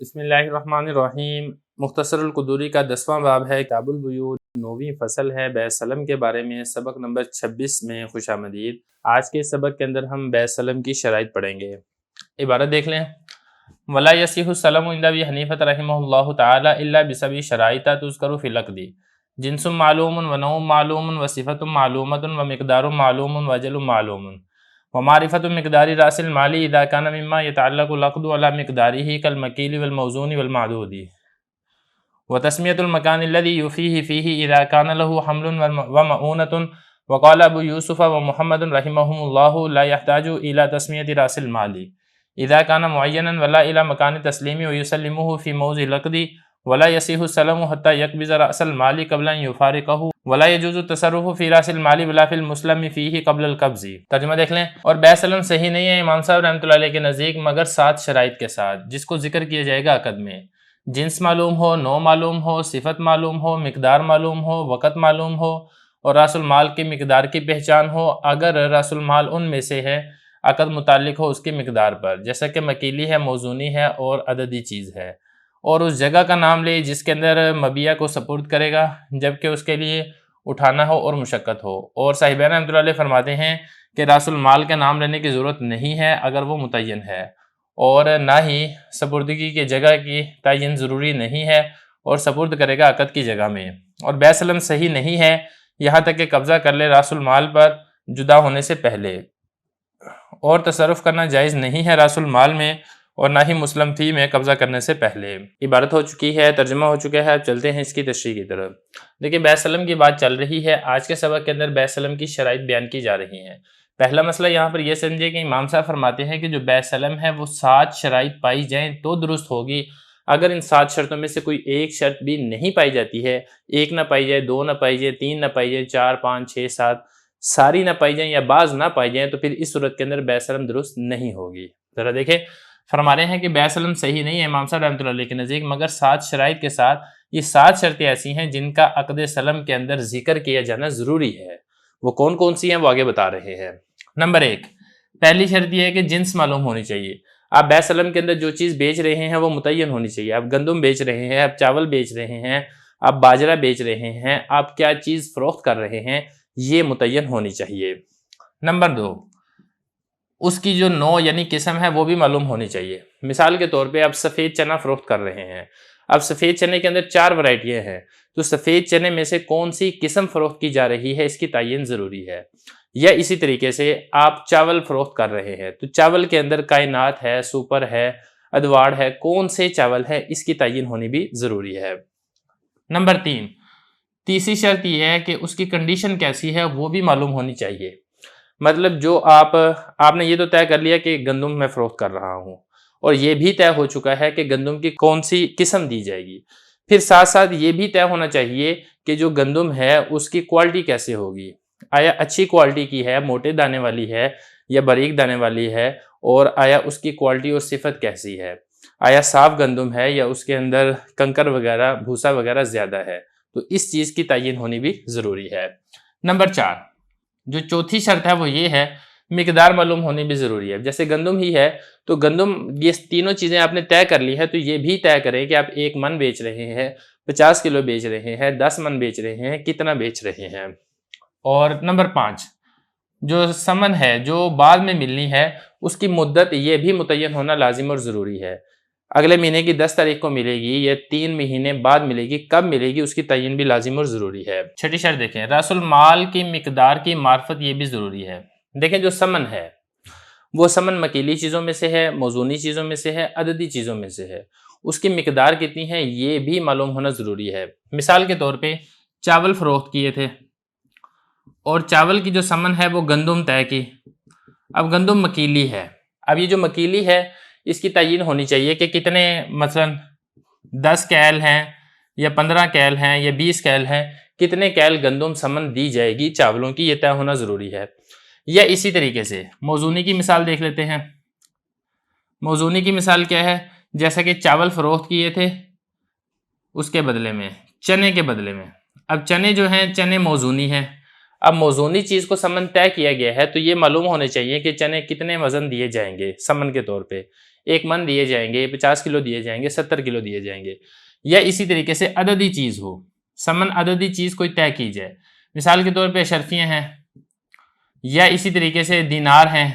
بسم اللہ الرحمن الرحیم۔ مختصر القدوری کا 10واں باب ہے، کتاب البیوع، 9ویں فصل ہے بیع سلم کے بارے میں۔ سبق نمبر 26 میں خوش آمدید۔ آج کے سبق کے اندر ہم بیع سلم کی شرائط پڑھیں گے۔ عبارت دیکھ لیں۔ ولا یصح السلم عند ابی حنیفہ رحمہ اللہ تعالی الا بسبع شرائط تذکر فی العقد، جنس معلوم ونوع معلوم وصفۃ معلومۃ ومقدار معلوم واجل معلوم ومعرفۃ مقدار راس المال اذا كان مما يتعلق العقد على مقداره كالمكيل والموزون والمعدود، وتسمية المكان الذي يفيه فيه اذا كان له حمل ومؤونة، وقال ابو يوسف ومحمد رحمهم الله لا يحتاج الى تسمية راس المال اذا كان معينا ولا الى مكان تسليم ويسلمه في موضع العقد، ولا يصح السلم حتى يقبض راس المال قبل ان يفارقه، ولا يجوز التصرف في راس المال ولا في المسلم فيه قبل القبض۔ ترجمہ دیکھ لیں۔ اور بیع سلم صحیح نہیں ہے امام صاحب رحمۃ اللہ علیہ کے نزدیک مگر 7 شرائط کے ساتھ، جس کو ذکر کیا جائے گا عقد میں۔ جنس معلوم ہو، نوع معلوم ہو، صفت معلوم ہو، مقدار معلوم ہو، وقت معلوم ہو اور راس المال کی مقدار کی پہچان ہو۔ اگر راس المال ان میں سے ہے عقد متعلق ہو اس کی مقدار پر، جیسا کہ مکیلی ہے، موزونی ہے اور عددی چیز ہے، اور اس جگہ کا نام لے جس کے اندر مبیع کو سپرد کرے گا جبکہ اس کے لیے اٹھانا ہو اور مشقت ہو۔ اور صاحبین رحمۃ اللہ علیہ فرماتے ہیں کہ راس المال کا نام لینے کی ضرورت نہیں ہے اگر وہ متعین ہے، اور نہ ہی سپردگی کی جگہ کی تعین ضروری نہیں ہے، اور سپرد کرے گا عقد کی جگہ میں۔ اور بیع سلم صحیح نہیں ہے یہاں تک کہ قبضہ کر لے راس المال پر جدا ہونے سے پہلے، اور تصرف کرنا جائز نہیں ہے راس المال میں اور نہ ہی مسلم فی میں قبضہ کرنے سے پہلے۔ عبارت ہو چکی ہے، ترجمہ ہو چکا ہے، اب چلتے ہیں اس کی تشریح کی طرف۔ دیکھیں بیع سلم کی بات چل رہی ہے، آج کے سبق کے اندر بیع سلم کی شرائط بیان کی جا رہی ہیں۔ پہلا مسئلہ یہاں پر یہ سمجھے کہ امام صاحب فرماتے ہیں کہ جو بیع سلم ہے وہ 7 شرائط پائی جائیں تو درست ہوگی۔ اگر ان 7 شرطوں میں سے کوئی ایک شرط بھی نہیں پائی جاتی ہے، ایک نہ پائی جائے، 2 نہ پائی جائے، 3 نہ پائی جائے، 4 5 6 7 ساری نہ پائی جائیں یا بعض نہ پائی جائیں، تو پھر اس صورت کے اندر بیع سلم درست نہیں ہوگی۔ ذرا دیکھیں، فرما رہے ہیں کہ بیع سلم صحیح نہیں ہے امام صاحب رحمۃ اللہ علیہ کے نزدیک مگر 7 شرائط کے ساتھ۔ یہ 7 شرطیں ایسی ہیں جن کا عقد سلم کے اندر ذکر کیا جانا ضروری ہے۔ وہ کون کون سی ہیں وہ آگے بتا رہے ہیں۔ نمبر 1، پہلی شرط یہ ہے کہ جنس معلوم ہونی چاہیے۔ آپ بیع سلم کے اندر جو چیز بیچ رہے ہیں وہ متعین ہونی چاہیے۔ آپ گندم بیچ رہے ہیں، آپ چاول بیچ رہے ہیں، آپ باجرہ بیچ رہے ہیں، آپ کیا چیز فروخت کر رہے ہیں یہ متعین ہونی چاہیے۔ نمبر 2، اس کی جو نوع یعنی قسم ہے وہ بھی معلوم ہونی چاہیے۔ مثال کے طور پہ آپ سفید چنا فروخت کر رہے ہیں، اب سفید چنے کے اندر 4 ورائٹیاں ہیں، تو سفید چنے میں سے کون سی قسم فروخت کی جا رہی ہے اس کی تعین ضروری ہے۔ یا اسی طریقے سے آپ چاول فروخت کر رہے ہیں تو چاول کے اندر کائنات ہے، سپر ہے، ادوار ہے، کون سے چاول ہے اس کی تعین ہونی بھی ضروری ہے۔ نمبر 3، تیسری شرط یہ ہے کہ اس کی کنڈیشن کیسی ہے وہ بھی معلوم ہونی چاہیے۔ مطلب جو آپ نے یہ تو طے کر لیا کہ گندم میں فروخت کر رہا ہوں، اور یہ بھی طے ہو چکا ہے کہ گندم کی کون سی قسم دی جائے گی، پھر ساتھ ساتھ یہ بھی طے ہونا چاہیے کہ جو گندم ہے اس کی کوالٹی کیسے ہوگی، آیا اچھی کوالٹی کی ہے، موٹے دانے والی ہے یا باریک دانے والی ہے، اور آیا اس کی کوالٹی اور صفت کیسی ہے، آیا صاف گندم ہے یا اس کے اندر کنکر وغیرہ بھوسا وغیرہ زیادہ ہے، تو اس چیز کی تعین ہونی بھی ضروری ہے۔ نمبر 4، جو چوتھی شرط ہے وہ یہ ہے مقدار معلوم ہونی بھی ضروری ہے۔ جیسے گندم ہی ہے تو گندم، یہ تینوں چیزیں آپ نے طے کر لی ہے تو یہ بھی طے کریں کہ آپ 1 من بیچ رہے ہیں، 50 کلو بیچ رہے ہیں، 10 من بیچ رہے ہیں، کتنا بیچ رہے ہیں۔ اور نمبر 5، جو ثمن ہے جو بعد میں ملنی ہے اس کی مدت یہ بھی متعین ہونا لازم اور ضروری ہے۔ اگلے مہینے کی 10 تاریخ کو ملے گی یا 3 مہینے بعد ملے گی، کب ملے گی اس کی تعین بھی لازم اور ضروری ہے۔ چھٹی شرط دیکھیں، راس المال کی مقدار کی معرفت یہ بھی ضروری ہے۔ دیکھیں جو ثمن ہے وہ ثمن مکیلی چیزوں میں سے ہے، موزونی چیزوں میں سے ہے، عددی چیزوں میں سے ہے، اس کی مقدار کتنی ہے یہ بھی معلوم ہونا ضروری ہے۔ مثال کے طور پہ چاول فروخت کیے تھے اور چاول کی جو ثمن ہے وہ گندم طے کی، اب گندم مکیلی ہے، اب یہ جو مکیلی ہے اس کی تعین ہونی چاہیے کہ کتنے، مثلا 10 کیل ہیں یا 15 کیل ہیں یا 20 کیل ہیں، کتنے کیل گندم ثمن دی جائے گی چاولوں کی، یہ طے ہونا ضروری ہے۔ یا اسی طریقے سے موزونی کی مثال دیکھ لیتے ہیں۔ موزونی کی مثال کیا ہے؟ جیسا کہ چاول فروخت کیے تھے اس کے بدلے میں، چنے کے بدلے میں، اب چنے جو ہیں چنے موزونی ہیں، اب موزونی چیز کو ثمن طے کیا گیا ہے تو یہ معلوم ہونے چاہیے کہ چنے کتنے وزن دیے جائیں گے ثمن کے طور پہ۔ 1 من دیے جائیں گے، 50 کلو دیے جائیں گے، 70 کلو دیے جائیں گے، یا اسی طریقے سے عددی چیز ہو، سمن عددی چیز کوئی طے کی جائے، مثال کے طور پہ اشرفیاں ہیں، یا اسی طریقے سے دینار ہیں،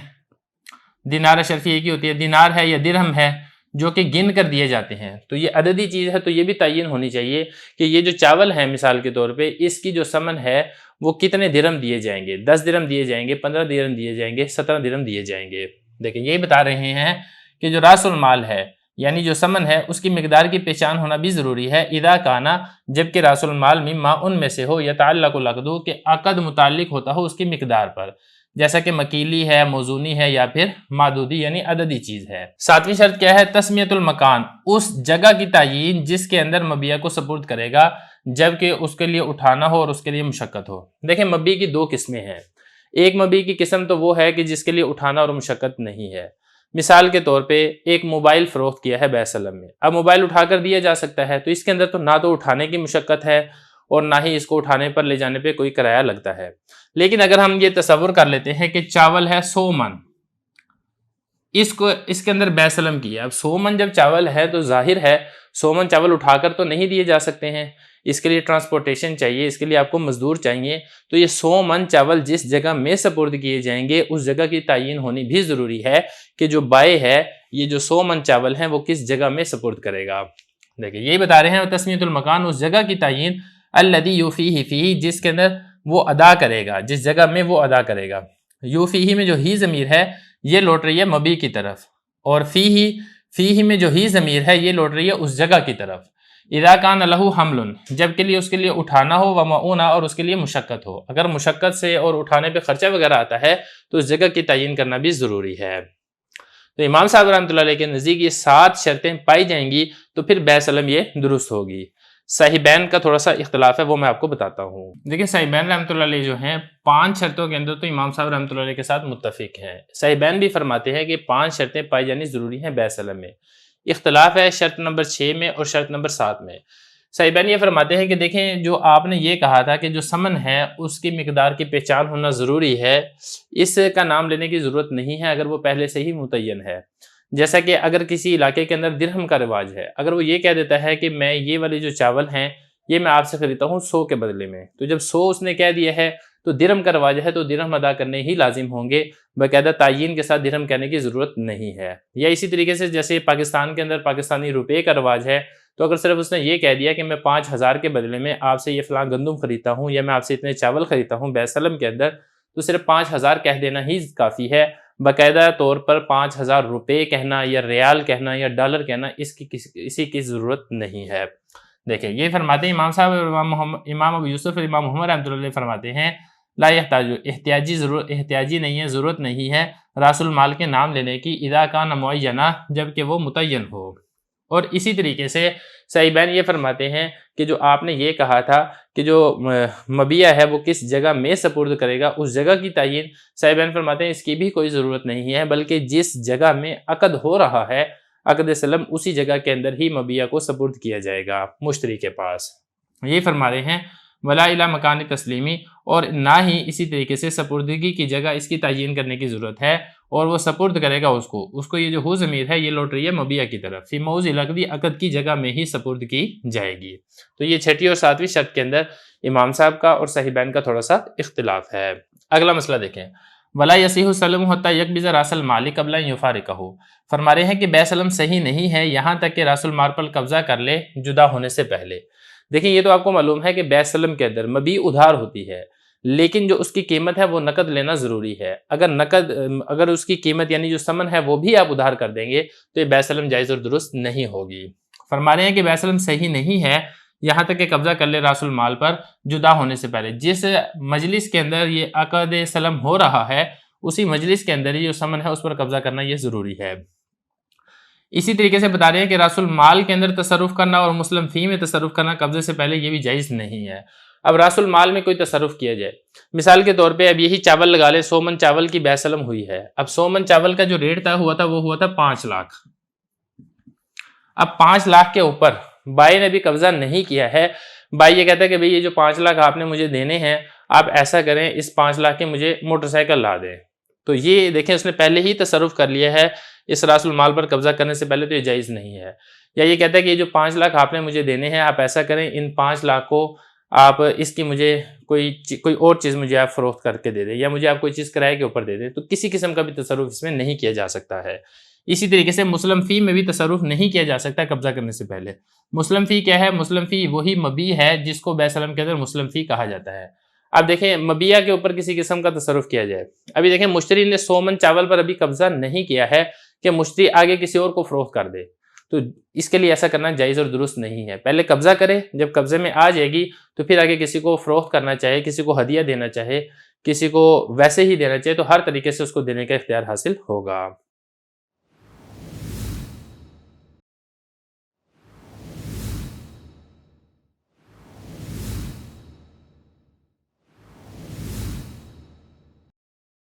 دینار اشرفی ایک ہی ہوتی ہے، دینار ہے یا درہم ہے جو کہ گن کر دیے جاتے ہیں، تو یہ عددی چیز ہے، تو یہ بھی تعین ہونی چاہیے کہ یہ جو چاول ہے مثال کے طور پہ اس کی جو ثمن ہے وہ کتنے درہم دیے جائیں گے، 10 درہم دیے جائیں گے، 15 درہم دیے جائیں گے، 17 درہم دیے جائیں گے۔ دیکھیں یہی بتا رہے ہیں کہ جو راس المال ہے یعنی جو ثمن ہے اس کی مقدار کی پہچان ہونا بھی ضروری ہے، اذا کانا جبکہ راس المال مما ان میں سے ہو یتعلق العقد کہ عقد متعلق ہوتا ہو اس کی مقدار پر، جیسا کہ مکیلی ہے، موزونی ہے، یا پھر معدودی یعنی عددی چیز ہے۔ 7ویں شرط کیا ہے؟ تسمیت المکان، اس جگہ کی تعین جس کے اندر مبیع کو سپرد کرے گا جبکہ اس کے لیے اٹھانا ہو اور اس کے لیے مشقت ہو۔ دیکھیں مبیع کی 2 قسمیں ہیں، ایک مبیع کی قسم تو وہ ہے کہ جس کے لیے اٹھانا اور مشقت نہیں ہے، مثال کے طور پہ ایک موبائل فروخت کیا ہے بیع سلم میں، اب موبائل اٹھا کر دیا جا سکتا ہے تو اس کے اندر تو نہ تو اٹھانے کی مشقت ہے اور نہ ہی اس کو اٹھانے پر لے جانے پہ کوئی کرایہ لگتا ہے، لیکن اگر ہم یہ تصور کر لیتے ہیں کہ چاول ہے 100 من، اس کے اندر بیع سلم کیا، اب 100 من جب چاول ہے تو ظاہر ہے 100 من چاول اٹھا کر تو نہیں دیے جا سکتے ہیں، اس کے لیے ٹرانسپورٹیشن چاہیے، اس کے لیے آپ کو مزدور چاہیے، تو یہ 100 من چاول جس جگہ میں سپرد کیے جائیں گے اس جگہ کی تعین ہونی بھی ضروری ہے کہ جو بائع ہے یہ جو 100 من چاول ہیں وہ کس جگہ میں سپرد کرے گا۔ دیکھیں یہی بتا رہے ہیں تسمیت المکان، اس جگہ کی تعین الذی یوفیہ فیہ جس کے اندر وہ ادا کرے گا، جس جگہ میں وہ ادا کرے گا۔ یوفیہ میں جو ہی ضمیر ہے یہ لوٹ رہی ہے مبیع کی طرف، اور فیہ میں جو ہی ضمیر ہے یہ لوٹ رہی ہے اس جگہ کی طرف۔ اذا کان لہ حمل جب کے لیے اس کے لیے اٹھانا ہو، ومعونہ اور اس کے لیے مشقت ہو، اگر مشقت سے اور اٹھانے پہ خرچہ وغیرہ آتا ہے تو اس جگہ کی تعین کرنا بھی ضروری ہے۔ تو امام صاحب رحمۃ اللہ علیہ کے نزدیک یہ 7 شرطیں پائی جائیں گی تو پھر بیع سلم یہ درست ہوگی۔ صاحبین کا تھوڑا سا اختلاف ہے وہ میں آپ کو بتاتا ہوں۔ دیکھیں صاحبین رحمۃ اللہ علیہ جو ہیں 5 شرطوں کے اندر تو امام صاحب رحمۃ اللہ علیہ کے ساتھ متفق ہیں، صاحبین بھی فرماتے ہیں کہ 5 شرطیں پائی جانی ضروری ہیں بیع سلم میں، اختلاف ہے شرط نمبر 6 میں اور شرط نمبر 7 میں۔ صاحبین یہ فرماتے ہیں کہ دیکھیں جو آپ نے یہ کہا تھا کہ جو ثمن ہے اس کی مقدار کی پہچان ہونا ضروری ہے، اس کا نام لینے کی ضرورت نہیں ہے اگر وہ پہلے سے ہی متعین ہے، جیسا کہ اگر کسی علاقے کے اندر درہم کا رواج ہے، اگر وہ یہ کہہ دیتا ہے کہ میں یہ والے جو چاول ہیں یہ میں آپ سے خریدتا ہوں 100 کے بدلے میں، تو جب 100 اس نے کہہ دیا ہے تو درہم کا رواج ہے تو درہم ادا کرنے ہی لازم ہوں گے، باقاعدہ تعین کے ساتھ درہم کہنے کی ضرورت نہیں ہے۔ یا اسی طریقے سے جیسے پاکستان کے اندر پاکستانی روپے کا رواج ہے، تو اگر صرف اس نے یہ کہہ دیا کہ میں 5000 کے بدلے میں آپ سے یہ فلاں گندم خریدتا ہوں یا میں آپ سے اتنے چاول خریدتا ہوں بیع سلم کے اندر، تو صرف 5000 کہہ دینا ہی کافی ہے، باقاعدہ طور پر 5000 روپے کہنا یا ریال کہنا یا ڈالر کہنا اسی کی ضرورت نہیں ہے۔ دیکھیں یہ فرماتے ہیں امام صاحب امام ابو یوسف اور امام محمد رحمۃ اللہ علیہ فرماتے ہیں لا یحتاج احتیاجی نہیں ہے، ضرورت نہیں ہے راس المال کے نام لینے کی، اذا کان معینہ جبکہ وہ متعین ہو۔ اور اسی طریقے سے صاحبین یہ فرماتے ہیں کہ جو آپ نے یہ کہا تھا کہ جو مبیع ہے وہ کس جگہ میں سپرد کرے گا اس جگہ کی تعین، صاحبین فرماتے ہیں اس کی بھی کوئی ضرورت نہیں ہے، بلکہ جس جگہ میں عقد ہو رہا ہے عقد سلم اسی جگہ کے اندر ہی مبیع کو سپرد کیا جائے گا مشتری کے پاس۔ یہ فرما رہے ہیں ولا الی مکان تسلیمی، اور نہ ہی اسی طریقے سے سپردگی کی جگہ اس کی تعین کرنے کی ضرورت ہے، اور وہ سپرد کرے گا اس کو یہ جو ہو ضمیر ہے یہ لوٹ رہی ہے مبیع کی طرف، فی موضع العقد عقد کی جگہ میں ہی سپرد کی جائے گی۔ تو یہ 6 اور 7ویں شرط کے اندر امام صاحب کا اور صاحبین کا تھوڑا سا اختلاف ہے۔ اگلا مسئلہ دیکھیں، ولا یصح السلم حتی یقبض راس المال قبل ان یفارقہ، فرما رہے ہیں کہ بیع سلم صحیح نہیں ہے یہاں تک کہ راس المال پر قبضہ کر لے جدا ہونے سے پہلے۔ دیکھیں یہ تو آپ کو معلوم ہے کہ بیع سلم کے اندر مبیع ادھار ہوتی ہے، لیکن جو اس کی قیمت ہے وہ نقد لینا ضروری ہے، اگر اس کی قیمت یعنی جو ثمن ہے وہ بھی آپ ادھار کر دیں گے تو یہ بیع سلم جائز اور درست نہیں ہوگی۔ فرما رہے ہیں کہ بیع سلم صحیح نہیں ہے یہاں تک کہ قبضہ کر لے راس المال پر جدا ہونے سے پہلے، جس مجلس کے اندر یہ عقد سلم ہو رہا ہے اسی مجلس کے اندر ہی جو ثمن ہے اس پر قبضہ کرنا یہ ضروری ہے۔ اسی طریقے سے بتا رہے ہیں کہ راس المال کے اندر تصرف کرنا اور مسلم فی میں تصرف کرنا قبضے سے پہلے یہ بھی جائز نہیں ہے۔ اب راس المال میں کوئی تصرف کیا جائے، مثال کے طور پہ اب یہی چاول لگا لے، 100 من چاول کی بیع سلم ہوئی ہے، اب 100 من چاول کا جو ریٹ طے ہوا تھا وہ ہوا تھا 5 لاکھ، اب 5 لاکھ کے اوپر بھائی نے بھی قبضہ نہیں کیا ہے، بھائی یہ کہتا ہے کہ بھئی یہ جو 5 لاکھ آپ نے مجھے دینے ہیں آپ ایسا کریں اس 5 لاکھ کے مجھے موٹر سائیکل لا دیں، تو یہ دیکھیں اس نے پہلے ہی تصرف کر لیا ہے اس راس المال پر قبضہ کرنے سے پہلے، تو یہ جائز نہیں ہے۔ یا یہ کہتا ہے کہ یہ جو 5 لاکھ آپ نے مجھے دینے ہیں، آپ ایسا کریں ان 5 لاکھ کو آپ اس کی مجھے کوئی اور چیز مجھے آپ فروخت کر کے دے دیں، یا مجھے آپ کوئی چیز کرائے کے اوپر دے دیں، تو کسی قسم کا بھی تصرف اس میں نہیں کیا جا سکتا ہے۔ اسی طریقے سے مسلم فی میں بھی تصرف نہیں کیا جا سکتا قبضہ کرنے سے پہلے۔ مسلم فی کیا ہے؟ مسلم فی وہی مبیع ہے جس کو بیع سلم کے اندر مسلم فی کہا جاتا ہے۔ اب دیکھیں مبیع کے اوپر کسی قسم کا تصرف کیا جائے، ابھی دیکھیں مشتری نے 100 من چاول پر ابھی قبضہ نہیں کیا ہے کہ مشتری آگے کسی اور کو فروخت کر دے، تو اس کے لیے ایسا کرنا جائز اور درست نہیں ہے۔ پہلے قبضہ کرے، جب قبضے میں آ جائے گی تو پھر آگے کسی کو فروخت کرنا چاہے، کسی کو ہدیہ دینا چاہے، کسی کو ویسے ہی دینا چاہے، تو ہر طریقے سے اس کو دینے کا اختیار حاصل ہوگا۔